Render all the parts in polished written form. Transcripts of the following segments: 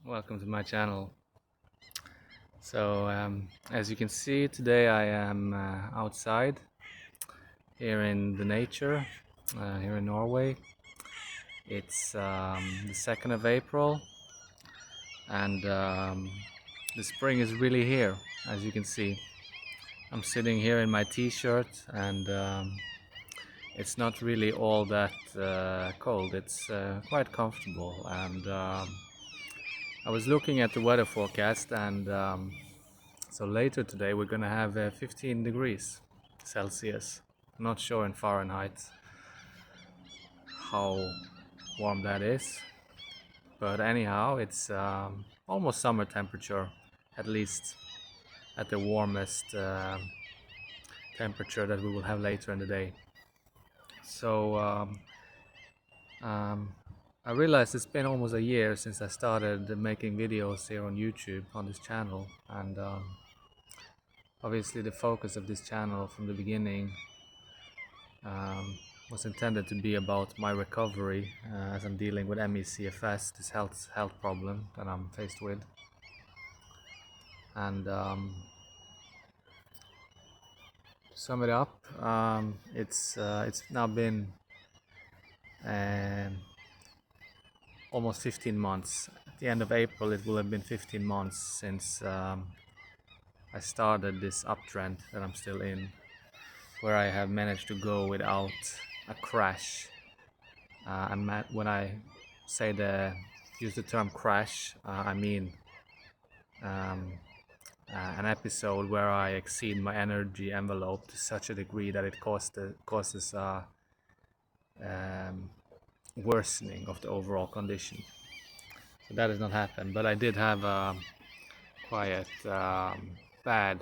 Welcome to my channel. As you can see, today I am outside here in the nature, here in Norway. It's the 2nd of April, and the spring is really here, as you can see. I'm sitting here in my t-shirt, and it's not really all that cold. It's quite comfortable, and I was looking at the weather forecast, and so later today we're gonna have 15 degrees Celsius. I'm not sure in Fahrenheit how warm that is, but anyhow, it's almost summer temperature, at least at the warmest temperature that we will have later in the day. So um, I realized it's been almost a year since I started making videos here on YouTube on this channel, and obviously the focus of this channel from the beginning um, was intended to be about my recovery as I'm dealing with ME/CFS, this health problem that I'm faced with. And to sum it up, it's now been um, almost 15 months. At the end of April, it will have been 15 months since I started this uptrend that I'm still in, where I have managed to go without a crash. When I use the term crash, I mean um, an episode where I exceed my energy envelope to such a degree that it causes worsening of the overall condition. So that has not happened, but I did have a quite bad,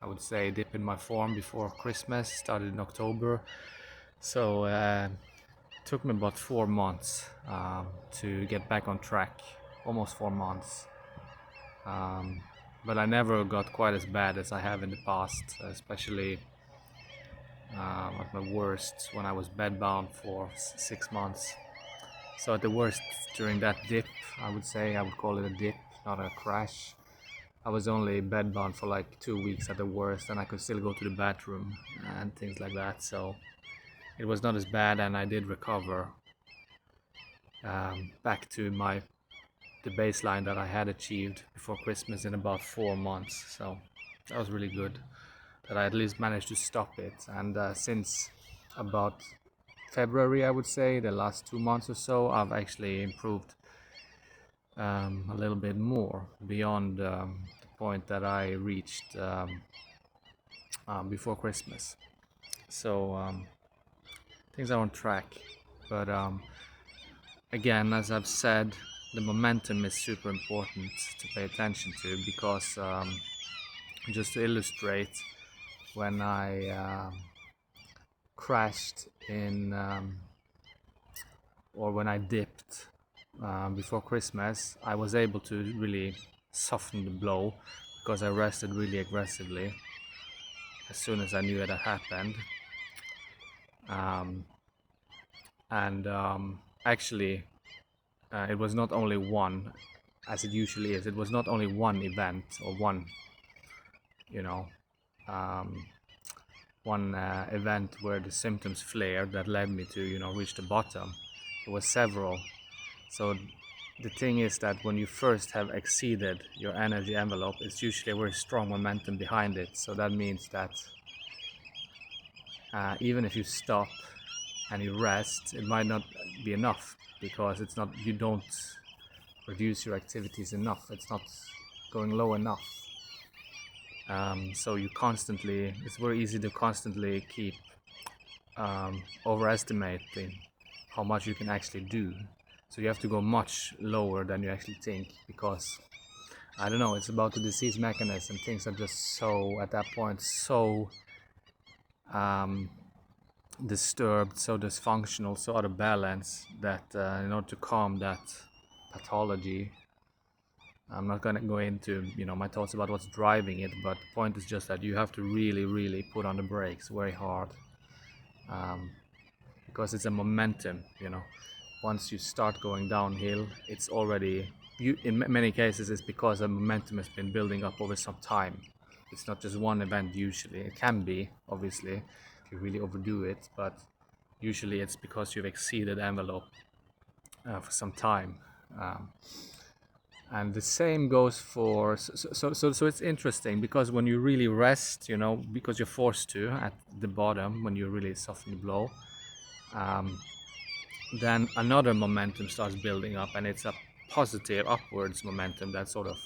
I would say, dip in my form before Christmas. Started in October, so took me about 4 months to get back on track, almost 4 months. But I never got quite as bad as I have in the past, especially at my worst when I was bedbound for 6 months. So at the worst during that dip, I would call it a dip, not a crash. I was only bedbound for like 2 weeks at the worst, and I could still go to the bathroom and things like that. So it was not as bad, and I did recover back to the baseline that I had achieved before Christmas in about 4 months. So that was really good that I at least managed to stop it. And since about February, I would say, the last 2 months or so, I've actually improved a little bit more beyond the point that I reached before Christmas. So things are on track. But again, as I've said, the momentum is super important to pay attention to, because just to illustrate, when I crashed in or when I dipped before Christmas, I was able to really soften the blow because I rested really aggressively as soon as I knew it had happened. And actually, it was not only one, as it usually is. It was not only one event or one, you know, one event where the symptoms flared that led me to, reach the bottom. It was several. So the thing is that when you first have exceeded your energy envelope, it's usually a very strong momentum behind it. So that means that even if you stop and you rest, it might not be enough, because you don't reduce your activities enough. It's not going low enough. So it's very easy to constantly keep overestimating how much you can actually do. So you have to go much lower than you actually think, because I don't know, it's about the disease mechanism. Things are just so, at that point, so disturbed, so dysfunctional, so out of balance, that in order to calm that pathology, I'm not going to go into my thoughts about what's driving it, but the point is just that you have to really, really put on the brakes very hard, because it's a momentum. Once you start going downhill, it's already in many cases it's because the momentum has been building up over some time. It's not just one event usually. It can be, obviously, if you really overdo it, but usually it's because you've exceeded envelope for some time. Um, and the same goes for so it's interesting because when you really rest, because you're forced to at the bottom when you really soften the blow, um, then another momentum starts building up, and it's a positive upwards momentum that sort of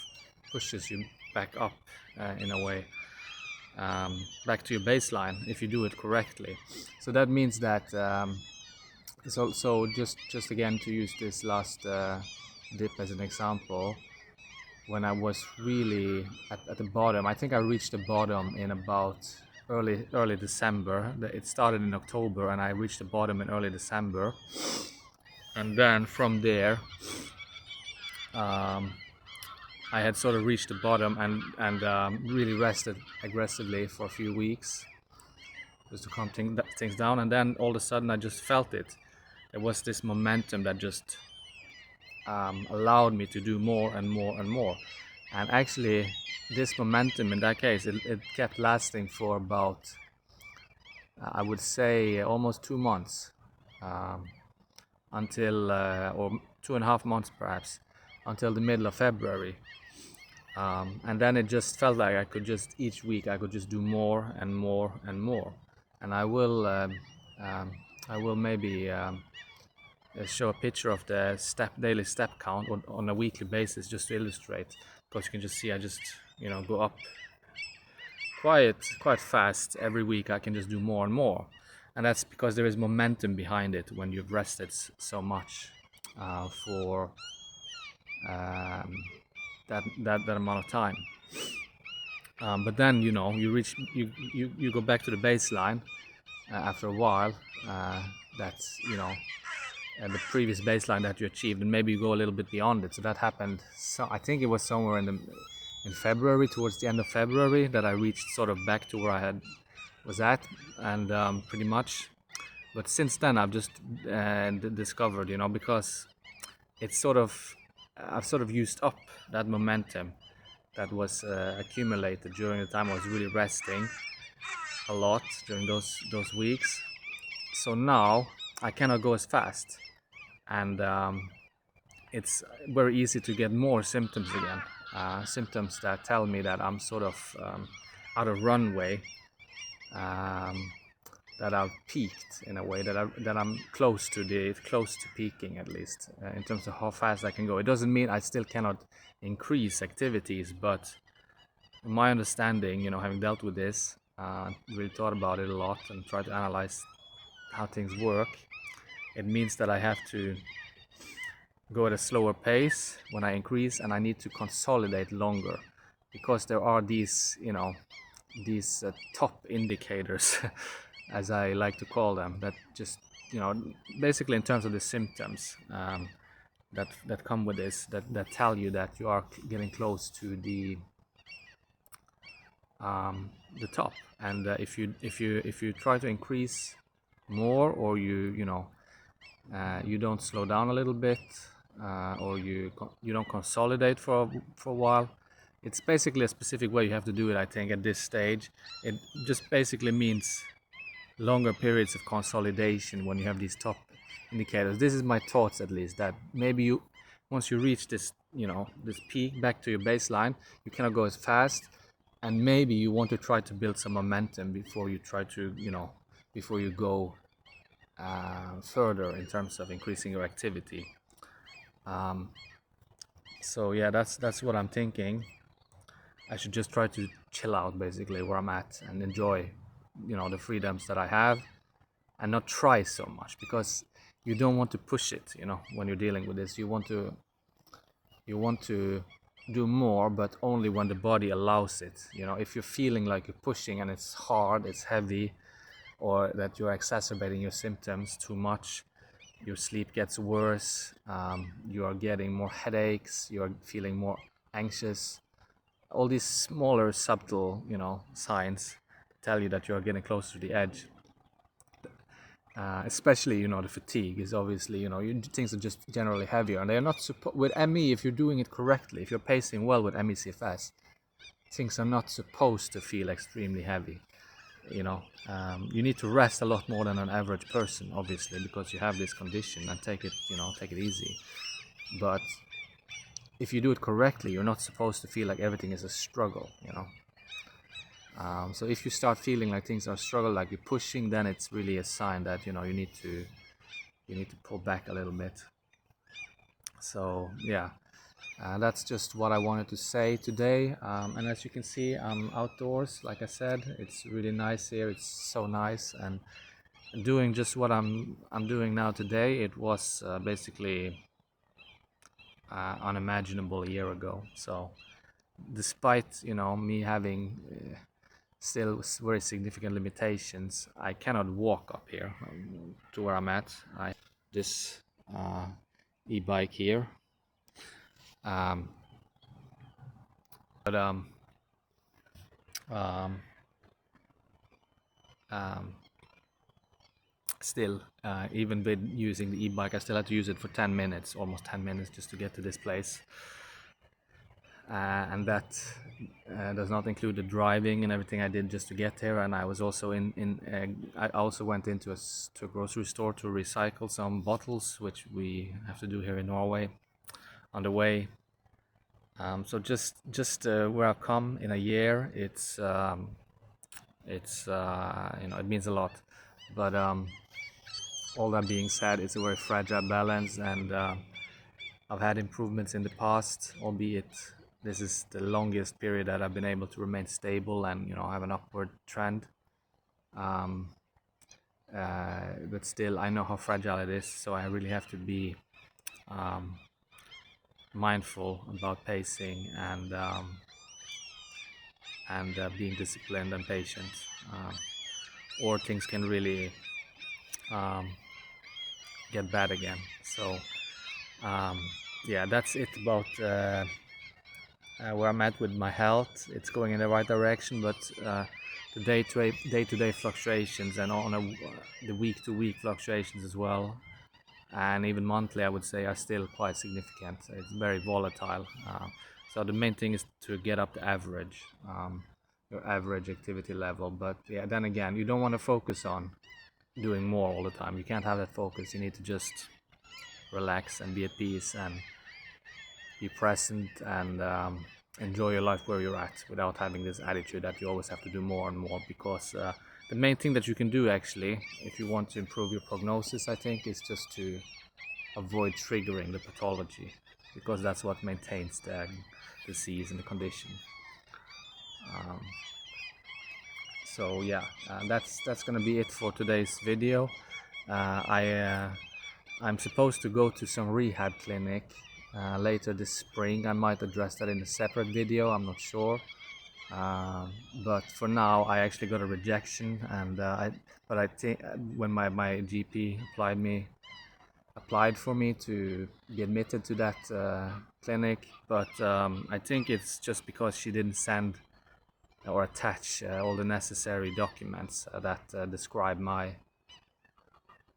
pushes you back up in a way, back to your baseline if you do it correctly. So that means that so just again to use this last dip as an example, when I was really at the bottom, I think I reached the bottom in about early December. It started in October and I reached the bottom in early December, and then from there um, I had sort of reached the bottom and really rested aggressively for a few weeks just to calm things down, and then all of a sudden I just felt it. There was this momentum that just allowed me to do more and more and more. And actually, this momentum in that case, it kept lasting for about, I would say, almost 2 months, until, or 2.5 months perhaps, until the middle of February. And then it just felt like I could just, each week, I could just do more and more and more. And I will maybe show a picture of the daily step count on a weekly basis just to illustrate, because you can just see I just go up quite fast every week. I can just do more and more, and that's because there is momentum behind it when you've rested so much for that amount of time. But then you reach you go back to the baseline after a while. That's the previous baseline that you achieved, and maybe you go a little bit beyond it. So that happened. So I think it was somewhere in February, towards the end of February, that I reached sort of back to where I was at, and pretty much. But since then, I've just discovered, because it's I've sort of used up that momentum that was accumulated during the time I was really resting a lot during those weeks. So now I cannot go as fast, and it's very easy to get more symptoms again. Symptoms that tell me that I'm sort of out of runway, that I've peaked in a way, that I'm close to peaking, at least in terms of how fast I can go. It doesn't mean I still cannot increase activities, but in my understanding, having dealt with this, really thought about it a lot and tried to analyze how things work, it means that I have to go at a slower pace when I increase, and I need to consolidate longer, because there are these top indicators as I like to call them, that just basically in terms of the symptoms that come with this, that tell you that you are getting close to the top. And if you try to increase more, or you don't slow down a little bit, or you don't consolidate for a while, it's basically a specific way you have to do it. I think at this stage it just basically means longer periods of consolidation when you have these top indicators. This is my thoughts, at least, that maybe once you reach this this peak back to your baseline, you cannot go as fast, and maybe you want to try to build some momentum before you try to before you go further in terms of increasing your activity. So yeah, that's what I'm thinking. I should just try to chill out, basically, where I'm at, and enjoy the freedoms that I have, and not try so much, because you don't want to push it. When you're dealing with this, you want to do more, but only when the body allows it. If you're feeling like you're pushing and it's hard, it's heavy, or that you're exacerbating your symptoms too much, your sleep gets worse, you are getting more headaches, you're feeling more anxious. All these smaller, subtle, signs tell you that you're getting closer to the edge. especially the fatigue is obviously things are just generally heavier, and they're not with ME. If you're doing it correctly, if you're pacing well with ME/CFS, things are not supposed to feel extremely heavy. You need to rest a lot more than an average person, obviously, because you have this condition, and take it easy. But if you do it correctly, you're not supposed to feel like everything is a struggle. So if you start feeling like things are a struggle, like you're pushing, then it's really a sign that you need to pull back a little bit. So yeah, that's just what I wanted to say today. And as you can see, I'm outdoors. Like I said, it's really nice here. It's so nice, and doing just what I'm doing now today. It was basically unimaginable a year ago. So despite me having still very significant limitations, I cannot walk up here to where I'm at. I have this e-bike here, but um, still, even with using the e-bike, I still had to use it for 10 minutes, almost 10 minutes, just to get to this place. And that does not include the driving and everything I did just to get here. And I was also I also went into a grocery store to recycle some bottles, which we have to do here in Norway on the way. So just where I've come in a year, it means a lot. But all that being said, it's a very fragile balance, and I've had improvements in the past, albeit this is the longest period that I've been able to remain stable and have an upward trend. But still, I know how fragile it is, so I really have to be mindful about pacing and being disciplined and patient, or things can really get bad again. So yeah, that's it about where I'm at with my health. It's going in the right direction, but the day-to-day fluctuations and the week-to-week fluctuations as well, and even monthly, I would say, are still quite significant. It's very volatile. So the main thing is to get up the average, your average activity level. But yeah, then again, you don't want to focus on doing more all the time. You can't have that focus. You need to just relax and be at peace and be present and enjoy your life where you're at, without having this attitude that you always have to do more and more. Because the main thing that you can do, actually, if you want to improve your prognosis, I think, is just to avoid triggering the pathology, because that's what maintains the disease and the condition. So yeah, that's gonna be it for today's video. I'm supposed to go to some rehab clinic later this spring. I might address that in a separate video, I'm not sure. But for now, I actually got a rejection, and I think when my GP applied for me to be admitted to that clinic, but I think it's just because she didn't send or attach all the necessary documents that describe my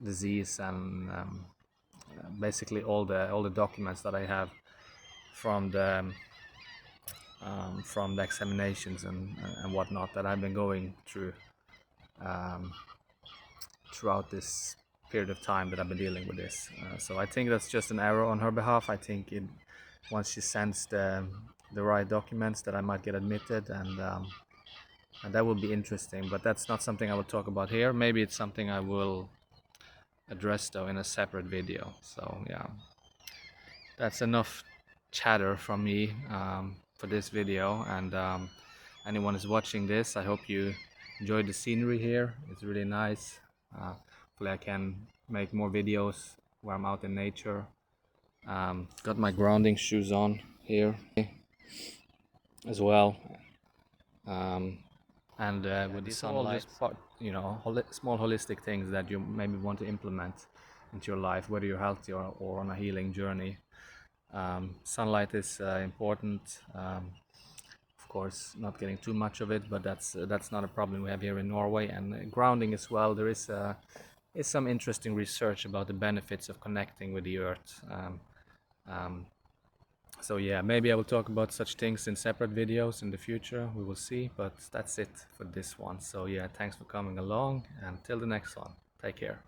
disease, and basically all the documents that I have from the examinations and whatnot that I've been going through throughout this period of time that I've been dealing with this. So I think that's just an error on her behalf. I think once she sends the right documents, that I might get admitted, and that will be interesting. But that's not something I will talk about here. Maybe it's something I will address though in a separate video. So yeah, that's enough chatter from me for this video. And anyone who's watching this, I hope you enjoyed the scenery here. It's really nice. Hopefully I can make more videos where I'm out in nature. Got my grounding shoes on here as well, and with the sunlight, small holistic things that you maybe want to implement into your life, whether you're healthy or on a healing journey. Sunlight is important. Of course, not getting too much of it, but that's not a problem we have here in Norway. And grounding as well. There is is some interesting research about the benefits of connecting with the earth. Um, so yeah, maybe I will talk about such things in separate videos in the future. We will see, but that's it for this one. So yeah, thanks for coming along, and till the next one, take care.